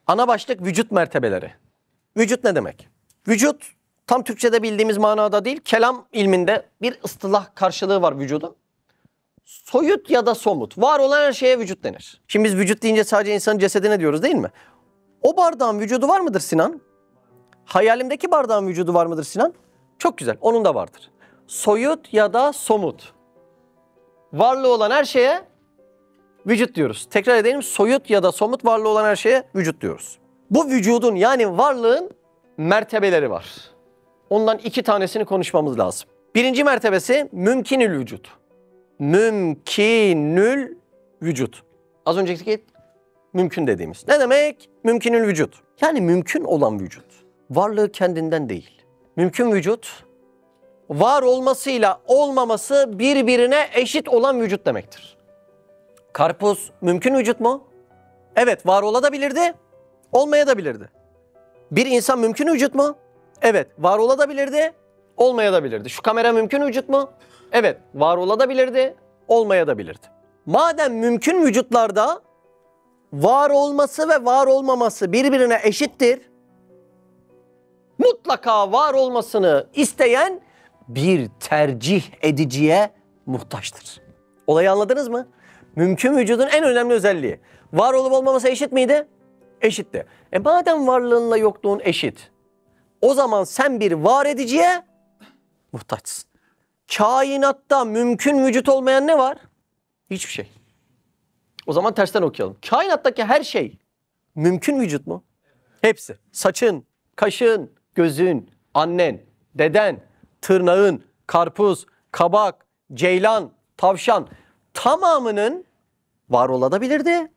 Ana başlık vücut mertebeleri. Vücut ne demek? Vücut tam Türkçe'de bildiğimiz manada değil, kelam ilminde bir ıstılah karşılığı var vücudun. Soyut ya da somut. Var olan her şeye vücut denir. Şimdi biz vücut deyince sadece insanın cesedine diyoruz değil mi? O bardağın vücudu var mıdır Sinan? Hayalimdeki bardağın vücudu var mıdır Sinan? Çok güzel, onun da vardır. Soyut ya da somut. Varlığı olan her şeye vücut diyoruz. Tekrar edelim, soyut ya da somut varlığı olan her şeye vücut diyoruz. Bu vücudun yani varlığın mertebeleri var. Ondan 2 tanesini konuşmamız lazım. Birinci mertebesi mümkünül vücut. Mümkünül vücut. Az önceki mümkün dediğimiz. Ne demek? Mümkünül vücut. Yani mümkün olan vücut. Varlığı kendinden değil. Mümkün vücut, var olmasıyla olmaması birbirine eşit olan vücut demektir. Karpuz mümkün vücut mu? Evet, var olabilirdi, olmayabilirdi. Bir insan mümkün vücut mu? Evet, var olabilirdi, olmayabilirdi. Şu kamera mümkün vücut mu? Evet, var olabilirdi, olmayabilirdi. Madem mümkün vücutlarda var olması ve var olmaması birbirine eşittir, mutlaka var olmasını isteyen bir tercih ediciye muhtaçtır. Olayı anladınız mı? Mümkün vücudun en önemli özelliği. Var olup olmaması eşit miydi? Eşitti. Madem varlığınla yokluğun eşit, o zaman sen bir var ediciye muhtaçsın. Kainatta mümkün vücut olmayan ne var? Hiçbir şey. O zaman tersten okuyalım. Kainattaki her şey mümkün vücut mu? Hepsi. Saçın, kaşın, gözün, annen, deden, tırnağın, karpuz, kabak, ceylan, tavşan tamamının var olabilirdi,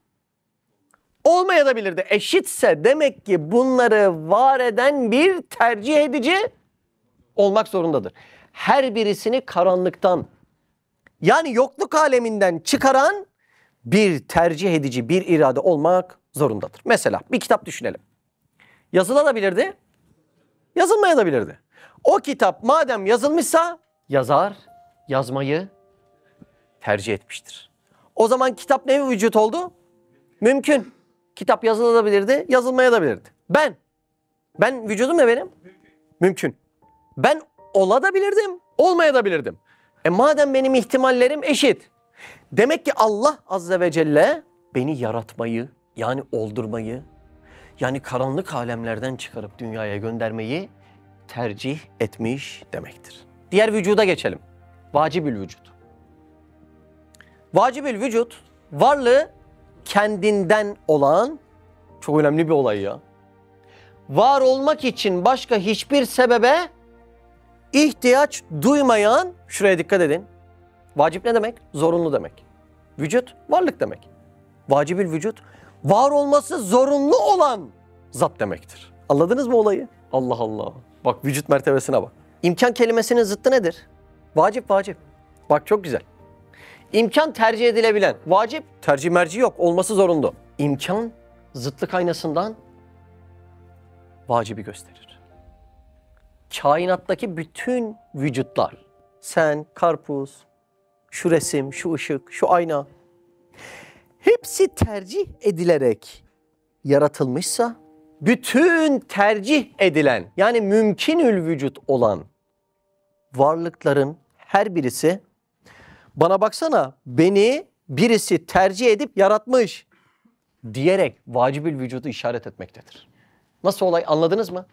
olmayabilirdi. Eşitse demek ki bunları var eden bir tercih edici olmak zorundadır. Her birisini karanlıktan, yani yokluk aleminden çıkaran bir tercih edici, bir irade olmak zorundadır. Mesela bir kitap düşünelim. Yazılabilirdi, yazılmayabilirdi. O kitap madem yazılmışsa yazar yazmayı tercih etmiştir. O zaman kitap ne vücut oldu? Mümkün. Kitap yazılabilirdi, yazılmayabilirdi. Ben vücudum ne benim? Mümkün. Ben olabilirdim, olmayabilirdim. Madem benim ihtimallerim eşit, demek ki Allah Azze ve Celle beni yaratmayı, yani oldurmayı, yani karanlık alemlerden çıkarıp dünyaya göndermeyi tercih etmiş demektir. Diğer vücuda geçelim. Vacibül vücut. Vacibül vücut, varlığı kendinden olan, çok önemli bir olay ya. Var olmak için başka hiçbir sebebe ihtiyaç duymayan, şuraya dikkat edin. Vacip ne demek? Zorunlu demek. Vücut, varlık demek. Vacibül vücut, var olması zorunlu olan zat demektir. Anladınız mı olayı? Allah Allah. Bak vücut mertebesine bak. İmkan kelimesinin zıttı nedir? Vacip, vacip. Bak çok güzel. İmkan tercih edilebilen. Vacip, tercih merci yok. Olması zorunlu. İmkan zıtlık aynasından vacibi gösterir. Kainattaki bütün vücutlar, sen, karpuz, şu resim, şu ışık, şu ayna, hepsi tercih edilerek yaratılmışsa, bütün tercih edilen, yani mümkünül vücut olan varlıkların her birisi, bana baksana beni birisi tercih edip yaratmış diyerek vacibül vücudu işaret etmektedir. Nasıl olay, anladınız mı?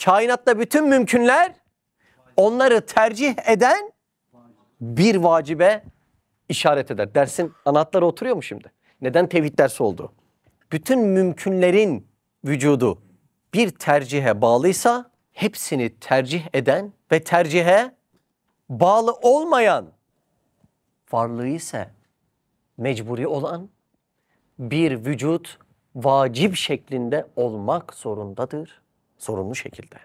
Kainatta bütün mümkünler onları tercih eden bir vacibe işaret eder. Dersin anahtarı oturuyor mu şimdi? Neden tevhid dersi oldu? Bütün mümkünlerin vücudu bir tercihe bağlıysa hepsini tercih eden ve tercihe bağlı olmayan varlığı ise mecburi olan bir vücut vacip şeklinde olmak zorundadır. Zorunlu şekilde.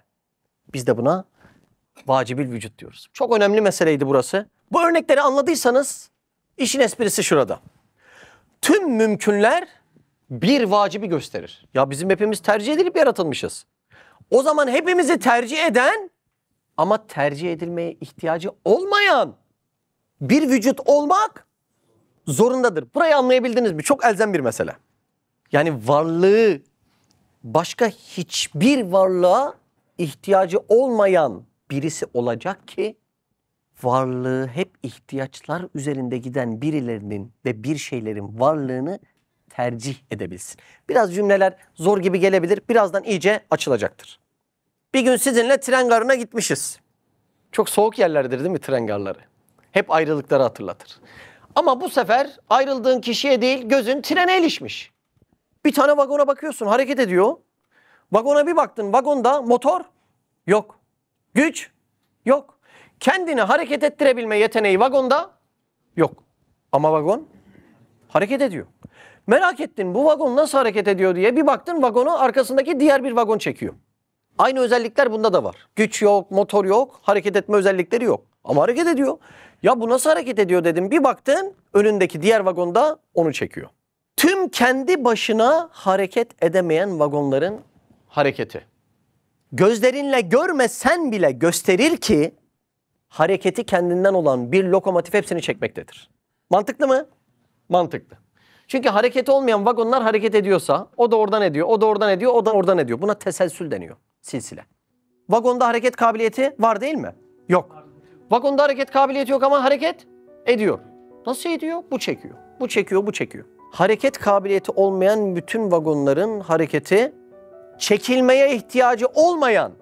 Biz de buna vacibül vücut diyoruz. Çok önemli meseleydi burası. Bu örnekleri anladıysanız işin esprisi şurada. Tüm mümkünler bir vacibi gösterir. Ya bizim hepimiz tercih edilip yaratılmışız. O zaman hepimizi tercih eden ama tercih edilmeye ihtiyacı olmayan bir vücut olmak zorundadır. Burayı anlayabildiniz mi? Çok elzem bir mesele. Yani varlığı başka hiçbir varlığa ihtiyacı olmayan birisi olacak ki varlığı hep ihtiyaçlar üzerinde giden birilerinin ve bir şeylerin varlığını tercih edebilsin. Biraz cümleler zor gibi gelebilir. Birazdan iyice açılacaktır. Bir gün sizinle tren garına gitmişiz. Çok soğuk yerlerdir değil mi tren garları? Hep ayrılıkları hatırlatır. Ama bu sefer ayrıldığın kişiye değil gözün trene ilişmiş. Bir tane vagona bakıyorsun hareket ediyor. Vagona bir baktın vagonda motor yok. Güç yok. Kendini hareket ettirebilme yeteneği vagonda yok. Ama vagon hareket ediyor. Merak ettin bu vagon nasıl hareket ediyor diye bir baktın vagonu arkasındaki diğer bir vagon çekiyor. Aynı özellikler bunda da var. Güç yok, motor yok, hareket etme özellikleri yok. Ama hareket ediyor. Ya bu nasıl hareket ediyor dedim. Bir baktın önündeki diğer vagonda onu çekiyor. Tüm kendi başına hareket edemeyen vagonların hareketi. Gözlerinle görmesen bile gösterir ki hareketi kendinden olan bir lokomotif hepsini çekmektedir. Mantıklı mı? Mantıklı. Çünkü hareketi olmayan vagonlar hareket ediyorsa o da oradan ediyor, o da oradan ediyor, o da oradan ediyor. Buna teselsül deniyor. Silsile. Vagonda hareket kabiliyeti var değil mi? Yok. Vagonda hareket kabiliyeti yok ama hareket ediyor. Nasıl ediyor? Bu çekiyor. Bu çekiyor, bu çekiyor. Hareket kabiliyeti olmayan bütün vagonların hareketi çekilmeye ihtiyacı olmayan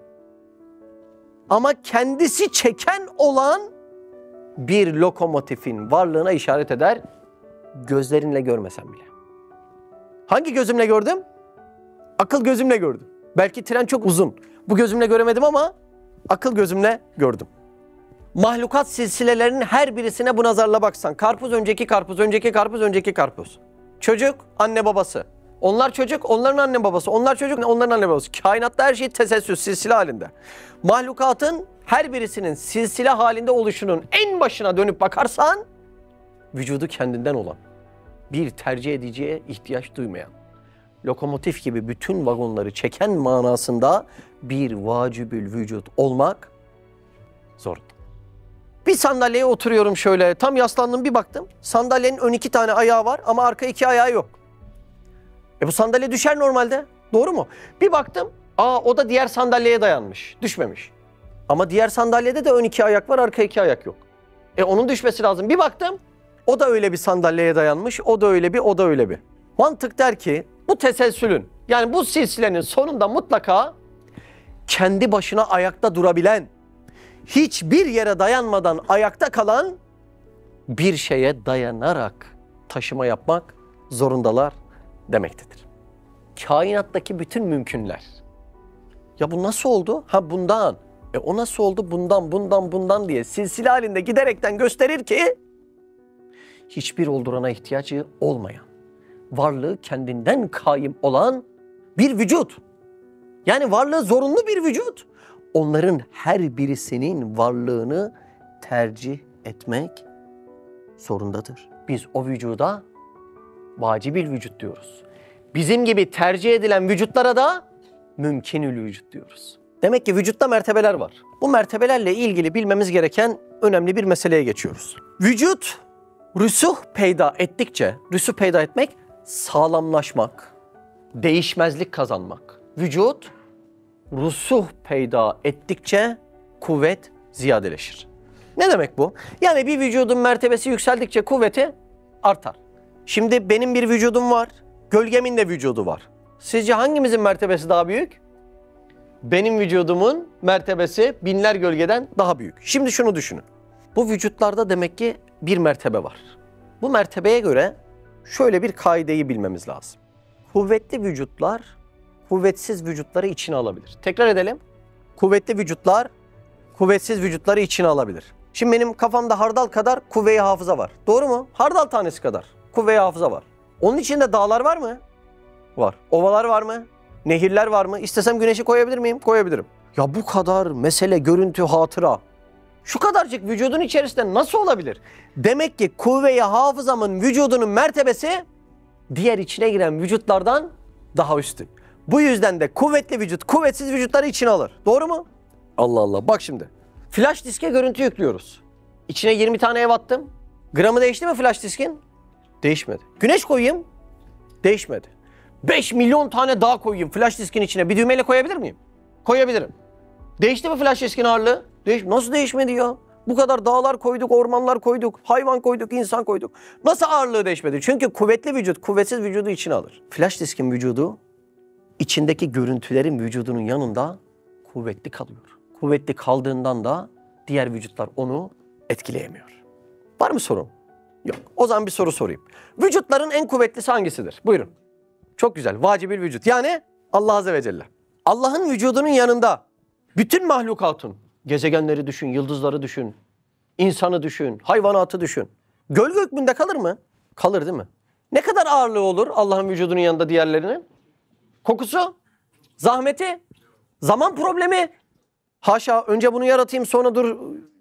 ama kendisi çeken olan bir lokomotifin varlığına işaret eder. Gözlerinle görmesen bile. Hangi gözümle gördüm? Akıl gözümle gördüm. Belki tren çok uzun. Bu gözümle göremedim ama akıl gözümle gördüm. Mahlukat silsilelerinin her birisine bu nazarla baksan. Karpuz önceki karpuz, önceki karpuz, önceki karpuz. Çocuk, anne babası. Onlar çocuk, onların anne babası. Onlar çocuk, onların anne babası. Kainatta her şey teselsül, silsile halinde. Mahlukatın her birisinin silsile halinde oluşunun en başına dönüp bakarsan vücudu kendinden olan, bir tercih ediciye ihtiyaç duymayan, lokomotif gibi bütün vagonları çeken manasında bir vacibül vücut olmak zorunda. Bir sandalyeye oturuyorum şöyle, tam yaslandım bir baktım. Sandalyenin ön 2 tane ayağı var ama arka 2 ayağı yok. Bu sandalye düşer normalde, doğru mu? Bir baktım, o da diğer sandalyeye dayanmış, düşmemiş. Ama diğer sandalyede de ön 2 ayak var, arka 2 ayak yok. Onun düşmesi lazım. Bir baktım, o da öyle bir sandalyeye dayanmış, o da öyle bir, o da öyle bir. Mantık der ki bu teselsülün yani bu silsilenin sonunda mutlaka kendi başına ayakta durabilen, hiçbir yere dayanmadan ayakta kalan bir şeye dayanarak taşıma yapmak zorundalar demektedir. Kainattaki bütün mümkünler. Ya bu nasıl oldu? Ha bundan. O nasıl oldu? Bundan diye silsile halinde giderekten gösterir ki hiçbir oldurana ihtiyacı olmayan, varlığı kendinden kaim olan bir vücut. Yani varlığı zorunlu bir vücut. Onların her birisinin varlığını tercih etmek zorundadır. Biz o vücuda vacibül vücut diyoruz. Bizim gibi tercih edilen vücutlara da mümkünül vücut diyoruz. Demek ki vücutta mertebeler var. Bu mertebelerle ilgili bilmemiz gereken önemli bir meseleye geçiyoruz. Vücut rüsuh peyda ettikçe, rüsuh peyda etmek sağlamlaşmak, değişmezlik kazanmak. Vücut rusuh peyda ettikçe kuvvet ziyadeleşir. Ne demek bu? Yani bir vücudun mertebesi yükseldikçe kuvveti artar. Şimdi benim bir vücudum var, gölgemin de vücudu var. Sizce hangimizin mertebesi daha büyük? Benim vücudumun mertebesi binler gölgeden daha büyük. Şimdi şunu düşünün. Bu vücutlarda demek ki bir mertebe var. Bu mertebeye göre şöyle bir kaideyi bilmemiz lazım. Kuvvetli vücutlar kuvvetsiz vücutları içine alabilir. Tekrar edelim. Kuvvetli vücutlar kuvvetsiz vücutları içine alabilir. Şimdi benim kafamda hardal kadar kuvve-i hafıza var. Doğru mu? Hardal tanesi kadar kuvve-i hafıza var. Onun içinde dağlar var mı? Var. Ovalar var mı? Nehirler var mı? İstesem güneşi koyabilir miyim? Koyabilirim. Ya bu kadar mesele, görüntü, hatıra. Şu kadarcık vücudun içerisinde nasıl olabilir? Demek ki kuvve-i hafızamın vücudunun mertebesi diğer içine giren vücutlardan daha üstün. Bu yüzden de kuvvetli vücut kuvvetsiz vücutları içine alır. Doğru mu? Allah Allah. Bak şimdi. Flash diske görüntü yüklüyoruz. İçine 20 tane ev attım. Gramı değişti mi flash diskin? Değişmedi. Güneş koyayım. Değişmedi. 5 milyon tane dağ koyayım flash diskin içine. Bir düğmeyle koyabilir miyim? Koyabilirim. Değişti mi flash diskin ağırlığı? Nasıl değişmedi ya? Bu kadar dağlar koyduk, ormanlar koyduk, hayvan koyduk, insan koyduk. Nasıl ağırlığı değişmedi? Çünkü kuvvetli vücut, kuvvetsiz vücudu içine alır. Flash diskin vücudu içindeki görüntülerin vücudunun yanında kuvvetli kalıyor. Kuvvetli kaldığından da diğer vücutlar onu etkileyemiyor. Var mı sorun? Yok. O zaman bir soru sorayım. Vücutların en kuvvetlisi hangisidir? Buyurun. Çok güzel. Vacibül vücut. Yani Allah Azze ve Celle. Allah'ın vücudunun yanında bütün mahlukatın, gezegenleri düşün, yıldızları düşün, insanı düşün, hayvanatı düşün. Gölge hükmünde kalır mı? Kalır değil mi? Ne kadar ağırlığı olur Allah'ın vücudunun yanında diğerlerinin? Kokusu, zahmeti, zaman problemi. Haşa önce bunu yaratayım sonra dur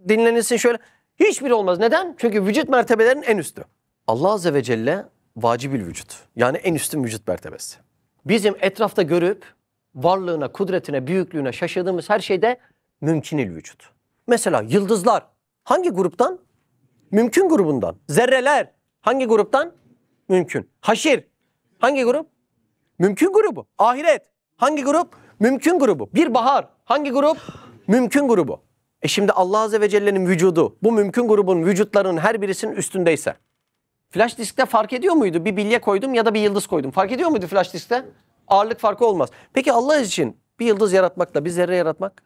dinlenilsin şöyle. Hiçbiri olmaz. Neden? Çünkü vücut mertebelerinin en üstü. Allah Azze ve Celle vacibül vücut. Yani en üstün vücut mertebesi. Bizim etrafta görüp varlığına, kudretine, büyüklüğüne şaşırdığımız her şeyde mümkünül vücut. Mesela yıldızlar hangi gruptan? Mümkün grubundan. Zerreler hangi gruptan? Mümkün. Haşir hangi grup? Mümkün grubu. Ahiret hangi grup? Mümkün grubu. Bir bahar hangi grup? Mümkün grubu. Şimdi Allah Azze ve Celle'nin vücudu bu mümkün grubun vücutlarının her birisinin üstündeyse flash diskte fark ediyor muydu? Bir bilye koydum ya da bir yıldız koydum. Fark ediyor muydu flash diskte? Ağırlık farkı olmaz. Peki Allah için bir yıldız yaratmakla bir zerre yaratmak?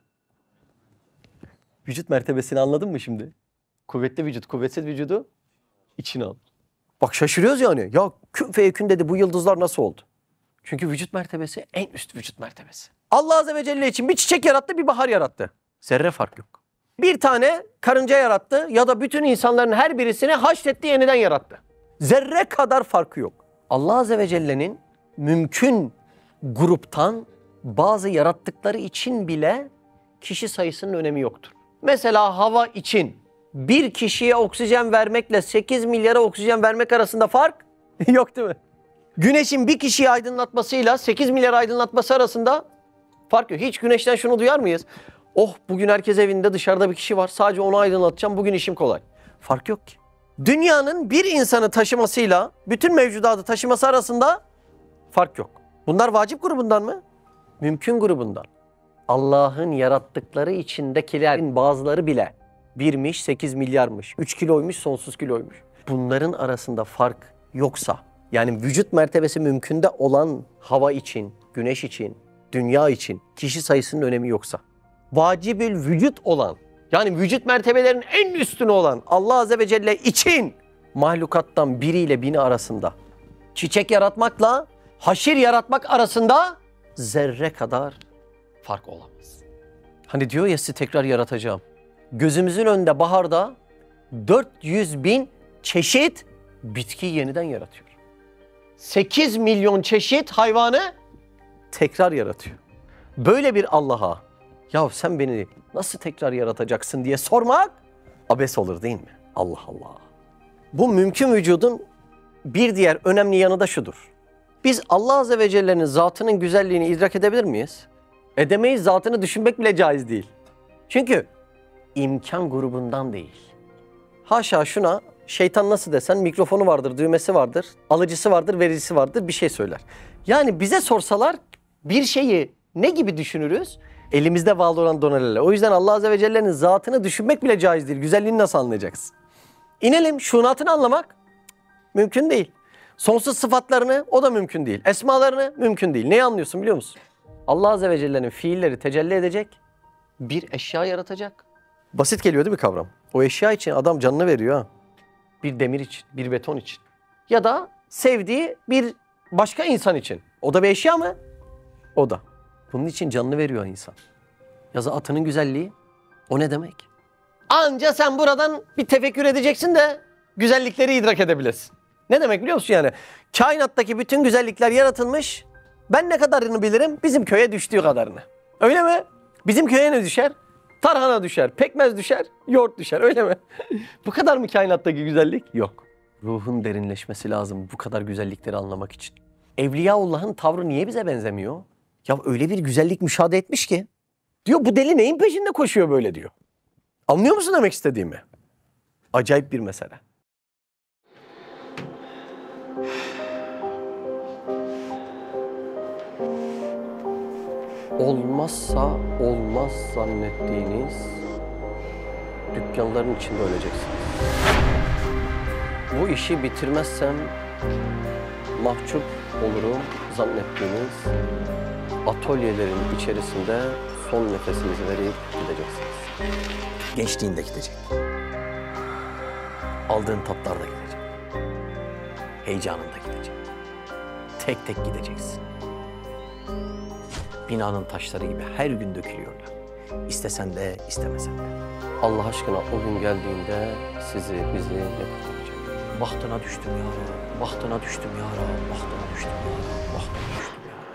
Vücut mertebesini anladın mı şimdi? Kuvvetli vücut, kuvvetsiz vücudu içine al. Bak şaşırıyoruz yani. Ya kün feyekün dedi bu yıldızlar nasıl oldu? Çünkü vücut mertebesi en üst vücut mertebesi. Allah Azze ve Celle için bir çiçek yarattı, bir bahar yarattı. Zerre fark yok. Bir tane karınca yarattı ya da bütün insanların her birisini haşretti, yeniden yarattı. Zerre kadar farkı yok. Allah Azze ve Celle'nin mümkün gruptan bazı yarattıkları için bile kişi sayısının önemi yoktur. Mesela hava için bir kişiye oksijen vermekle 8 milyara oksijen vermek arasında fark yok değil mi? Güneşin bir kişiyi aydınlatmasıyla 8 milyar aydınlatması arasında fark yok. Hiç güneşten şunu duyar mıyız? Oh bugün herkes evinde dışarıda bir kişi var. Sadece onu aydınlatacağım. Bugün işim kolay. Fark yok ki. Dünyanın bir insanı taşımasıyla bütün mevcudatı taşıması arasında fark yok. Bunlar vacip grubundan mı? Mümkün grubundan. Allah'ın yarattıkları içindekilerin bazıları bile 1'miş 8 milyarmış. 3 kiloymuş sonsuz kiloymuş. Bunların arasında fark yoksa yani vücut mertebesi mümkünde olan hava için, güneş için, dünya için kişi sayısının önemi yoksa vacibül vücut olan yani vücut mertebelerinin en üstüne olan Allah Azze ve Celle için mahlukattan biriyle bini arasında çiçek yaratmakla haşir yaratmak arasında zerre kadar fark olamaz. Hani diyor ya sizi tekrar yaratacağım. Gözümüzün önünde baharda 400.000 çeşit bitki yeniden yaratıyor. 8 milyon çeşit hayvanı tekrar yaratıyor. Böyle bir Allah'a ya sen beni nasıl tekrar yaratacaksın diye sormak abes olur değil mi? Allah Allah. Bu mümkün vücudun bir diğer önemli yanı da şudur. Biz Allah Azze ve Celle'nin zatının güzelliğini idrak edebilir miyiz? Edemeyiz, zatını düşünmek bile caiz değil. Çünkü imkan grubundan değil. Haşa şuna şeytan nasıl desen mikrofonu vardır, düğmesi vardır, alıcısı vardır, vericisi vardır bir şey söyler. Yani bize sorsalar bir şeyi ne gibi düşünürüz? Elimizde bağlı olan donelele. O yüzden Allah Azze ve Celle'nin zatını düşünmek bile caiz değil. Güzelliğini nasıl anlayacaksın? İnelim şunatını anlamak mümkün değil. Sonsuz sıfatlarını o da mümkün değil. Esmalarını mümkün değil. Neyi anlıyorsun biliyor musun? Allah Azze ve Celle'nin fiilleri tecelli edecek, bir eşya yaratacak. Basit geliyor değil mi kavram? O eşya için adam canını veriyor ha. Bir demir için, bir beton için. Ya da sevdiği bir başka insan için. O da bir eşya mı? O da. Bunun için canını veriyor insan. Yazı atının güzelliği. O ne demek? Anca sen buradan bir tefekkür edeceksin de güzellikleri idrak edebilesin. Ne demek biliyor musun yani? Kainattaki bütün güzellikler yaratılmış. Ben ne kadarını bilirim? Bizim köye düştüğü kadarını. Öyle mi? Bizim köye ne düşer? Tarhana düşer, pekmez düşer, yoğurt düşer. Öyle mi? Bu kadar mı kainattaki güzellik? Yok. Ruhun derinleşmesi lazım bu kadar güzellikleri anlamak için. Evliyaullah'ın tavrı niye bize benzemiyor? Ya öyle bir güzellik müşahede etmiş ki. Diyor bu deli neyin peşinde koşuyor böyle diyor. Anlıyor musun demek istediğimi? Acayip bir mesele. olmazsa olmaz zannettiğiniz dükkanların içinde öleceksiniz. Bu işi bitirmezsem mahcup olurum zannettiğiniz atölyelerin içerisinde son nefesinizi verip gideceksiniz. Gençliğin de gidecek. Aldığın tatlar da gidecek. Heyecanın da gidecek. Tek tek gideceksin. Binanın taşları gibi her gün dökülüyorlar. İstesen de istemesen de. Allah aşkına o gün geldiğinde sizi, bizi ne kurtaracak? Bahtına düştüm ya Rab, bahtına düştüm ya Rab, bahtına düştüm ya Rab, bahtına düştüm ya Rab.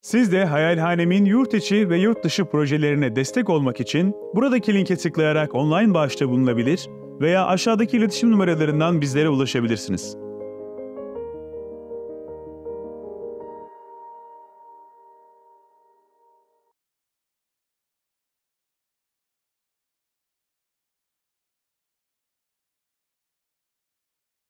Siz de Hayalhanem'in yurt içi ve yurt dışı projelerine destek olmak için buradaki linke tıklayarak online bağışta bulunabilir veya aşağıdaki iletişim numaralarından bizlere ulaşabilirsiniz.